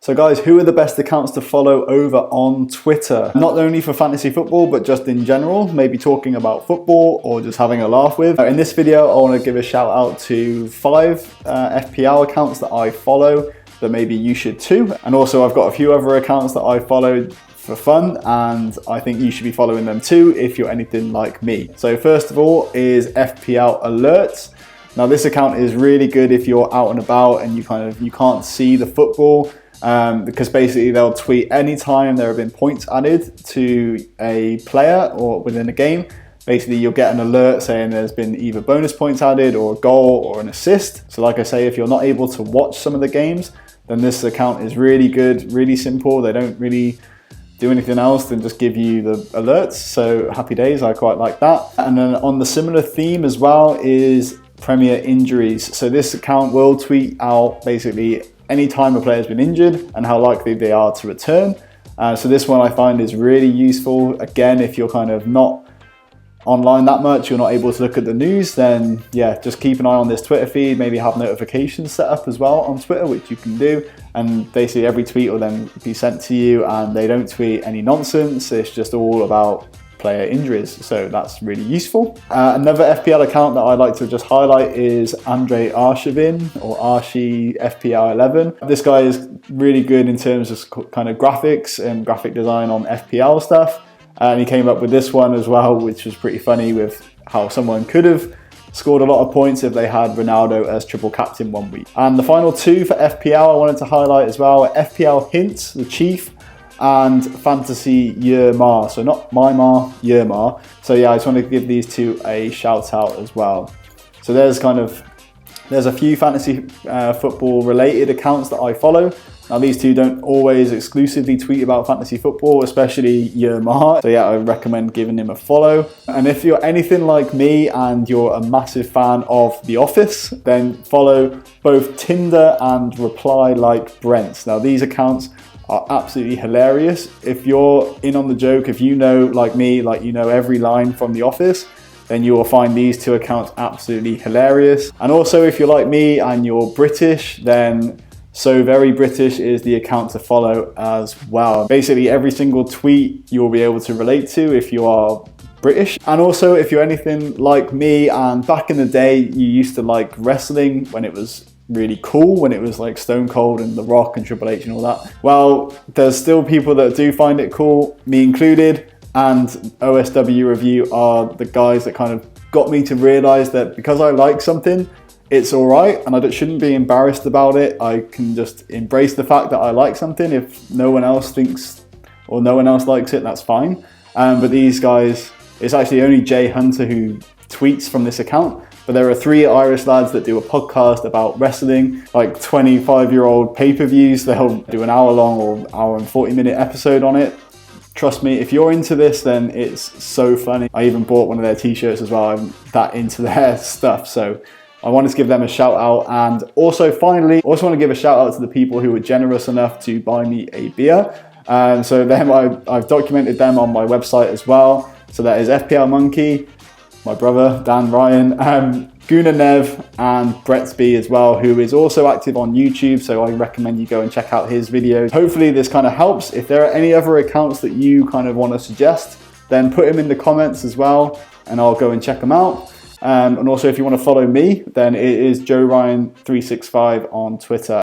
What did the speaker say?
So guys, who are the best accounts to follow over on Twitter? Not only for fantasy football, but just in general, maybe talking about football or just having a laugh with. In this video, I want to give a shout out to 5 FPL accounts that I follow that maybe you should too. And also I've got a few other accounts that I followed for fun, and I think you should be following them too if you're anything like me. So first of all is FPL Alerts. Now this account is really good if you're out and about and you can't see the football. Because basically they'll tweet anytime there have been points added to a player or within a game. Basically you'll get an alert saying there's been either bonus points added or a goal or an assist. So like I say, if you're not able to watch some of the games, then this account is really good, really simple. They don't really do anything else than just give you the alerts. So happy days, I quite like that. And then on the similar theme as well is Premier Injuries. So this account will tweet out basically anytime a player's been injured and how likely they are to return. So this one I find is really useful. Again, if you're kind of not online that much, you're not able to look at the news, then yeah, just keep an eye on this Twitter feed, maybe have notifications set up as well on Twitter, which you can do. And basically every tweet will then be sent to you, and they don't tweet any nonsense. It's just all about player injuries, so that's really useful. Another FPL account that I'd like to just highlight is Andre Arshavin, or Arshi FPL 11. This guy is really good in terms of kind of graphics and graphic design on FPL stuff, and he came up with this one as well, which was pretty funny, with how someone could have scored a lot of points if they had Ronaldo as triple captain one week. And the final 2 for FPL I wanted to highlight as well are FPL Hints, the Chief, and Fantasy Yermar. So not Mymar, Yermar. So yeah, I just want to give these 2 a shout out as well. So there's a few fantasy football related accounts that I follow. Now these 2 don't always exclusively tweet about fantasy football, especially Yermar. So yeah, I recommend giving him a follow. And if you're anything like me and you're a massive fan of The Office, then follow both Tinder and Reply Like Brent. Now these accounts are absolutely hilarious. If you're in on the joke, if you know, like me, like you know every line from The Office, then you will find these 2 accounts absolutely hilarious. And also if you're like me and you're British, then So Very British is the account to follow as well. Basically every single tweet you'll be able to relate to if you are British. And also if you're anything like me and back in the day you used to like wrestling when it was really cool, when it was like Stone Cold and The Rock and Triple H and all that. Well, there's still people that do find it cool, me included, and OSW Review are the guys that kind of got me to realize that because I like something, it's all right, and I shouldn't be embarrassed about it. I can just embrace the fact that I like something. If no one else thinks or no one else likes it, that's fine. But these guys, it's actually only Jay Hunter who tweets from this account. But there are 3 Irish lads that do a podcast about wrestling, like 25-year-old pay-per-views. They'll do an hour-long or hour and 40-minute episode on it. Trust me, if you're into this, then it's so funny. I even bought one of their t-shirts as well. I'm that into their stuff. So I wanted to give them a shout out. And also finally, I also want to give a shout out to the people who were generous enough to buy me a beer. And so them, I've documented them on my website as well. So that is FPL Monkey, my brother, Dan Ryan, Guna Nev, and Bretsby as well, who is also active on YouTube, so I recommend you go and check out his videos. Hopefully this kind of helps. If there are any other accounts that you kind of want to suggest, then put them in the comments as well, and I'll go and check them out. And also if you want to follow me, then it is Joe Ryan 365 on Twitter.